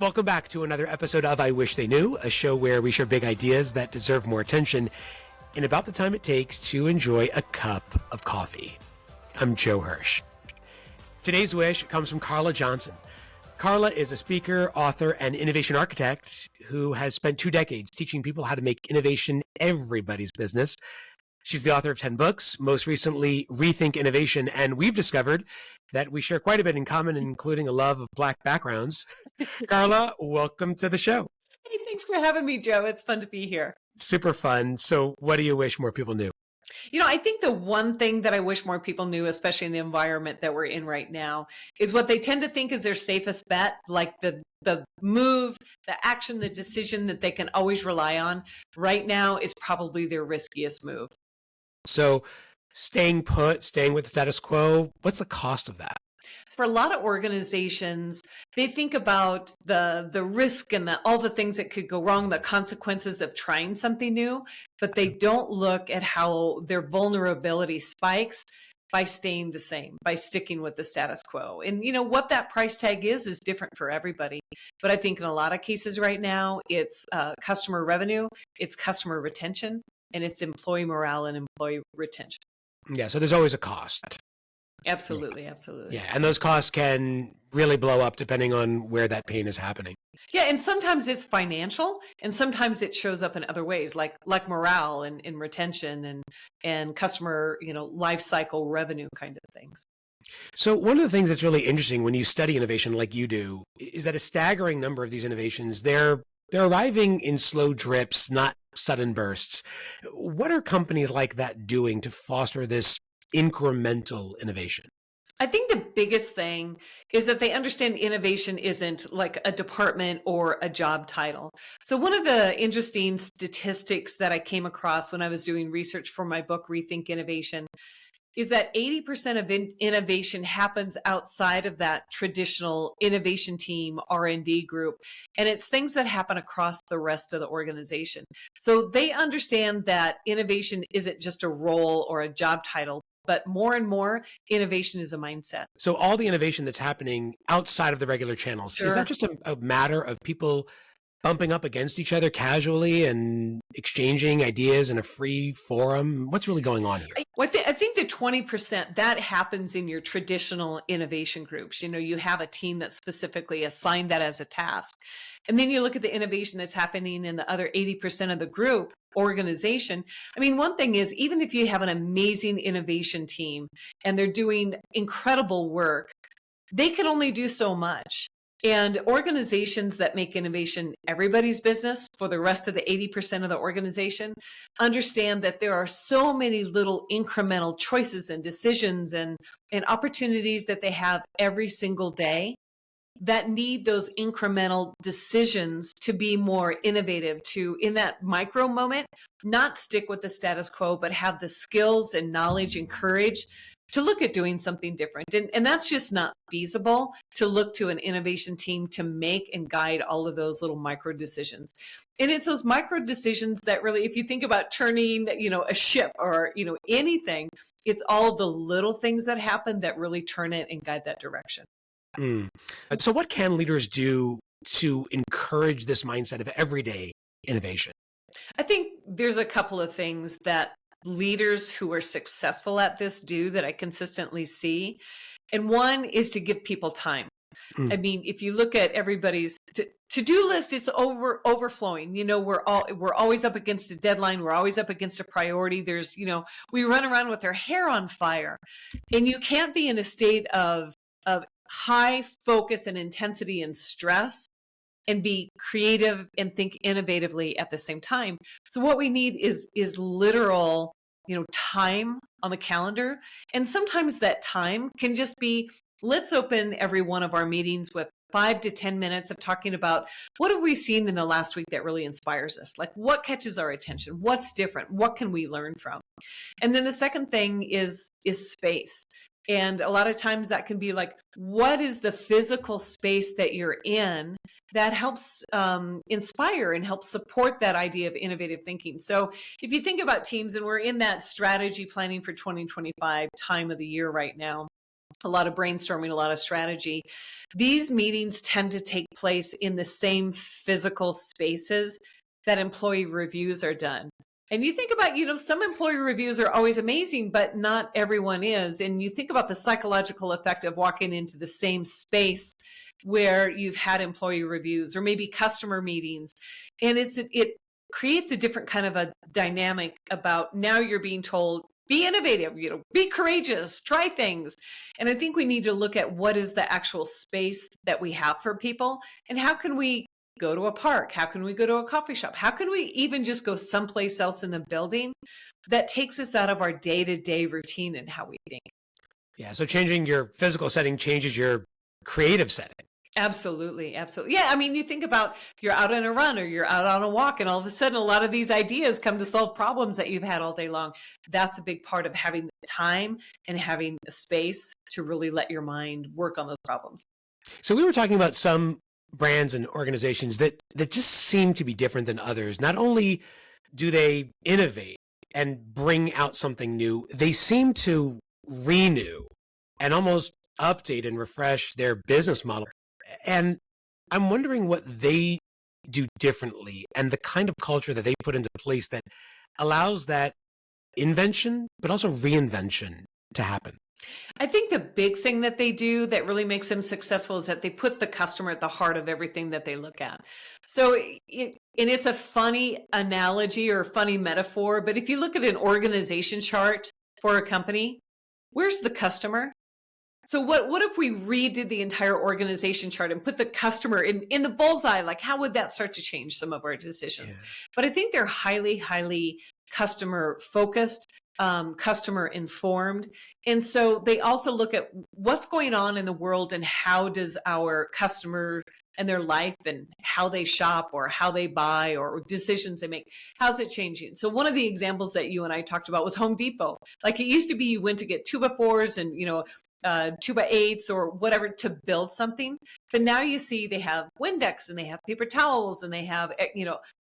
Welcome back to another episode of I Wish They Knew, a show where we share big ideas that deserve more attention in about the time it takes to enjoy a cup of coffee. I'm Joe Hirsch. Today's wish comes from Carla Johnson. Carla is a speaker, author, and innovation architect who has spent 2 decades teaching people how to make innovation everybody's business. She's the author of 10 books, most recently Rethink Innovation, and we've discovered that we share quite a bit in common, including a love of Black backgrounds. Carla, welcome to the show. Hey, thanks for having me, Joe. It's fun to be here. Super fun. So what do you wish more people knew? I think the one thing that I wish more people knew, especially in the environment that we're in right now, is what they tend to think is their safest bet, like the move, the action, the decision that they can always rely on right now is probably their riskiest move. So staying put, staying with the status quo, what's the cost of that? For a lot of organizations, they think about the risk and all the things that could go wrong, the consequences of trying something new, but they don't look at how their vulnerability spikes by staying the same, by sticking with the status quo. And what that price tag is different for everybody. But I think in a lot of cases right now, it's customer revenue, it's customer retention, and it's employee morale and employee retention. Yeah, so there's always a cost. Absolutely, absolutely. Yeah, and those costs can really blow up depending on where that pain is happening. Yeah, and sometimes it's financial, and sometimes it shows up in other ways, like morale and retention and customer, life cycle revenue kind of things. So one of the things that's really interesting when you study innovation like you do is that a staggering number of these innovations, they're arriving in slow drips, not sudden bursts. What are companies like that doing to foster this incremental innovation? I think the biggest thing is that they understand innovation isn't like a department or a job title. So one of the interesting statistics that I came across when I was doing research for my book, Rethink Innovation, is that 80% of innovation happens outside of that traditional innovation team, R&D group. And it's things that happen across the rest of the organization. So they understand that innovation isn't just a role or a job title, but more and more, innovation is a mindset. So all the innovation that's happening outside of the regular channels, Sure. Is that just a matter of people bumping up against each other casually and exchanging ideas in a free forum? What's really going on here? I think the 20% that happens in your traditional innovation groups. You have a team that's specifically assigned that as a task. And then you look at the innovation that's happening in the other 80% of the group organization. I mean, one thing is, even if you have an amazing innovation team and they're doing incredible work, they can only do so much. And organizations that make innovation everybody's business for the rest of the 80% of the organization understand that there are so many little incremental choices and decisions and opportunities that they have every single day that need those incremental decisions to be more innovative, to, in that micro moment, not stick with the status quo, but have the skills and knowledge and courage to look at doing something different. And that's just not feasible to look to an innovation team to make and guide all of those little micro decisions. And it's those micro decisions that really, if you think about turning, a ship or, anything, it's all the little things that happen that really turn it and guide that direction. So what can leaders do to encourage this mindset of everyday innovation? I think there's a couple of things that leaders who are successful at this do that I consistently see. And one is to give people time. I mean, if you look at everybody's to-do list, it's overflowing. We're always up against a deadline. We're always up against a priority. There's, we run around with our hair on fire, and you can't be in a state of high focus and intensity and stress and be creative and think innovatively at the same time. So what we need is literal, time on the calendar. And sometimes that time can just be, let's open every one of our meetings with 5 to 10 minutes of talking about what have we seen in the last week that really inspires us? Like, what catches our attention? What's different? What can we learn from? And then the second thing is space. And a lot of times that can be like, what is the physical space that you're in that helps inspire and help support that idea of innovative thinking? So if you think about teams, and we're in that strategy planning for 2025 time of the year right now, a lot of brainstorming, a lot of strategy. These meetings tend to take place in the same physical spaces that employee reviews are done. And you think about, some employee reviews are always amazing, but not everyone is. And you think about the psychological effect of walking into the same space where you've had employee reviews or maybe customer meetings. And it creates a different kind of a dynamic about now you're being told, be innovative, be courageous, try things. And I think we need to look at what is the actual space that we have for people and how can we go to a park? How can we go to a coffee shop? How can we even just go someplace else in the building that takes us out of our day-to-day routine and how we think? Yeah. So changing your physical setting changes your creative setting. Absolutely. Absolutely. Yeah. I mean, you think about you're out on a run or you're out on a walk and all of a sudden a lot of these ideas come to solve problems that you've had all day long. That's a big part of having the time and having a space to really let your mind work on those problems. So we were talking about some brands and organizations that just seem to be different than others. Not only do they innovate and bring out something new, they seem to renew and almost update and refresh their business model. And I'm wondering what they do differently and the kind of culture that they put into place that allows that invention, but also reinvention to happen. I think the big thing that they do that really makes them successful is that they put the customer at the heart of everything that they look at. So, and it's a funny analogy or funny metaphor, but if you look at an organization chart for a company, where's the customer? So what if we redid the entire organization chart and put the customer in the bullseye? Like, how would that start to change some of our decisions? Yeah. But I think they're highly, highly customer focused, customer informed. And so they also look at what's going on in the world and how does our customer and their life and how they shop or how they buy or decisions they make, how's it changing? So one of the examples that you and I talked about was Home Depot. Like it used to be you went to get 2x4s and, 2x8s or whatever to build something. But now you see they have Windex and they have paper towels and they have,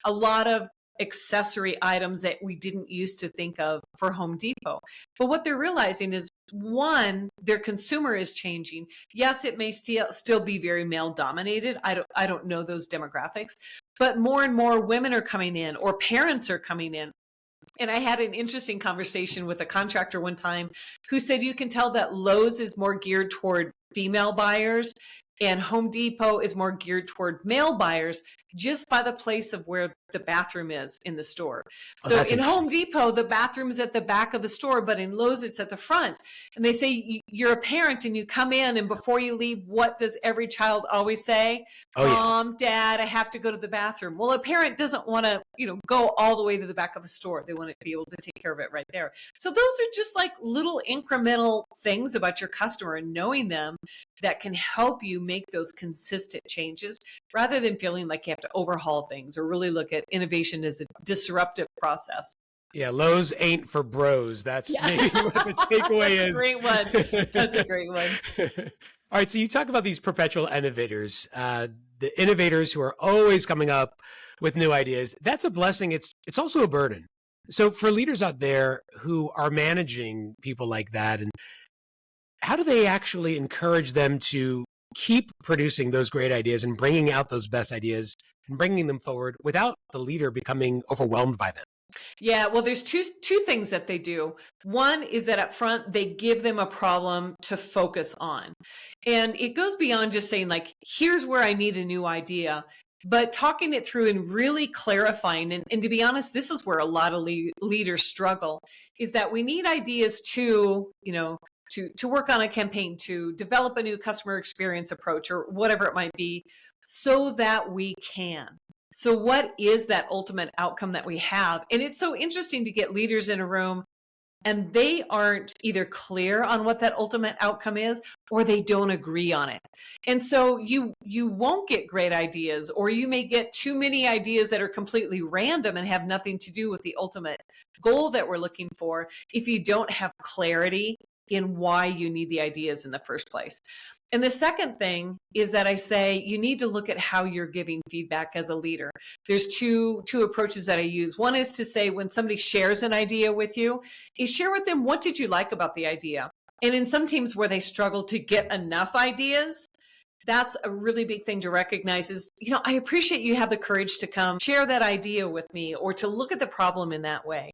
a lot of accessory items that we didn't used to think of for Home Depot. But what they're realizing is, one, their consumer is changing. Yes, it may still be very male dominated. I don't know those demographics, but more and more women are coming in or parents are coming in. And I had an interesting conversation with a contractor one time who said you can tell that Lowe's is more geared toward female buyers and Home Depot is more geared toward male buyers just by the place of where the bathroom is in the store. So in Home Depot, the bathroom is at the back of the store, but in Lowe's, it's at the front. And they say you're a parent and you come in and before you leave, what does every child always say? Mom, Dad, I have to go to the bathroom. Well, a parent doesn't want to, go all the way to the back of the store. They want to be able to take care of it right there. So those are just like little incremental things about your customer and knowing them that can help you make those consistent changes rather than feeling like you have to overhaul things or really look at innovation as a disruptive process. Yeah, Lowe's ain't for bros. That's maybe what the takeaway is. Great one. That's a great one. All right, so you talk about these perpetual innovators, the innovators who are always coming up with new ideas. That's a blessing. It's also a burden. So for leaders out there who are managing people like that, and how do they actually encourage them to keep producing those great ideas and bringing out those best ideas and bringing them forward without the leader becoming overwhelmed by them? Yeah, well, there's two things that they do. One is that up front, they give them a problem to focus on. And it goes beyond just saying like, here's where I need a new idea, but talking it through and really clarifying. And to be honest, this is where a lot of leaders struggle, is that we need ideas to work on a campaign, to develop a new customer experience approach or whatever it might be, so that we can. So what is that ultimate outcome that we have? And it's so interesting to get leaders in a room and they aren't either clear on what that ultimate outcome is or they don't agree on it. And so you won't get great ideas, or you may get too many ideas that are completely random and have nothing to do with the ultimate goal that we're looking for if you don't have clarity in why you need the ideas in the first place. And the second thing is that I say you need to look at how you're giving feedback as a leader. There's two approaches that I use. One is to say when somebody shares an idea with you, is share with them, what did you like about the idea? And in some teams where they struggle to get enough ideas, that's a really big thing to recognize is, I appreciate you have the courage to come share that idea with me or to look at the problem in that way.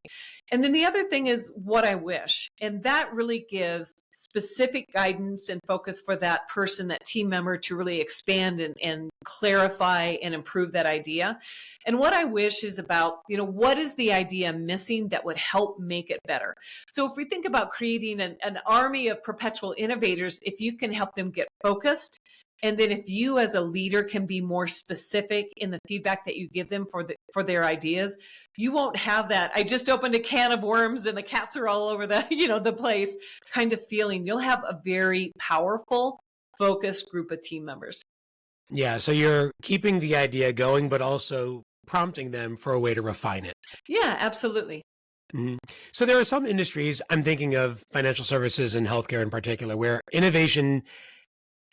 And then the other thing is what I wish. And that really gives specific guidance and focus for that person, that team member to really expand and clarify and improve that idea. And what I wish is about, what is the idea missing that would help make it better? So if we think about creating an army of perpetual innovators, if you can help them get focused, and then if you as a leader can be more specific in the feedback that you give them for their ideas, you won't have that I just opened a can of worms and the cats are all over the, the place kind of feeling. You'll have a very powerful, focused group of team members. Yeah, so you're keeping the idea going, but also prompting them for a way to refine it. Yeah, absolutely. Mm-hmm. So there are some industries, I'm thinking of financial services and healthcare in particular, where innovation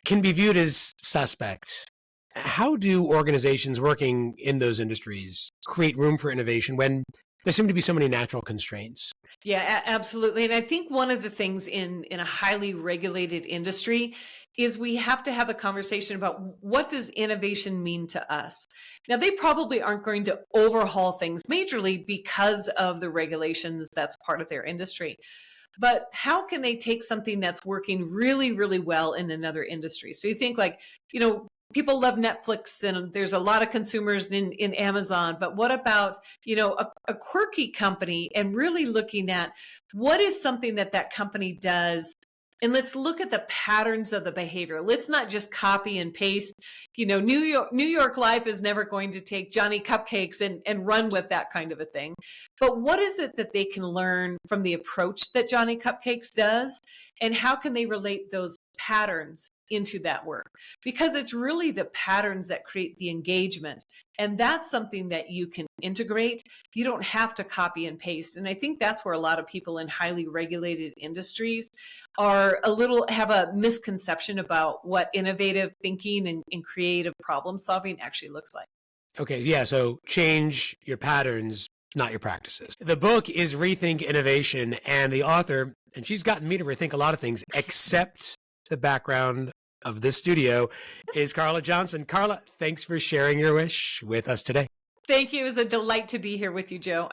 can be viewed as suspect. How do organizations working in those industries create room for innovation when there seem to be so many natural constraints? Yeah, absolutely. And I think one of the things in a highly regulated industry is we have to have a conversation about what does innovation mean to us? Now, they probably aren't going to overhaul things majorly because of the regulations that's part of their industry. But how can they take something that's working really, really well in another industry? So you think like, people love Netflix and there's a lot of consumers in Amazon, but what about, a quirky company and really looking at what is something that company does. And let's look at the patterns of the behavior. Let's not just copy and paste. New York Life is never going to take Johnny Cupcakes and run with that kind of a thing. But what is it that they can learn from the approach that Johnny Cupcakes does? And how can they relate those patterns into that work? Because it's really the patterns that create the engagement. And that's something that you can integrate. You don't have to copy and paste. And I think that's where a lot of people in highly regulated industries have a misconception about what innovative thinking and creative problem solving actually looks like. Okay, yeah, so change your patterns, not your practices. The book is Rethink Innovation, and the author, and she's gotten me to rethink a lot of things, except the background of this studio, is Carla Johnson. Carla, thanks for sharing your wish with us today. Thank you. It was a delight to be here with you, Joe.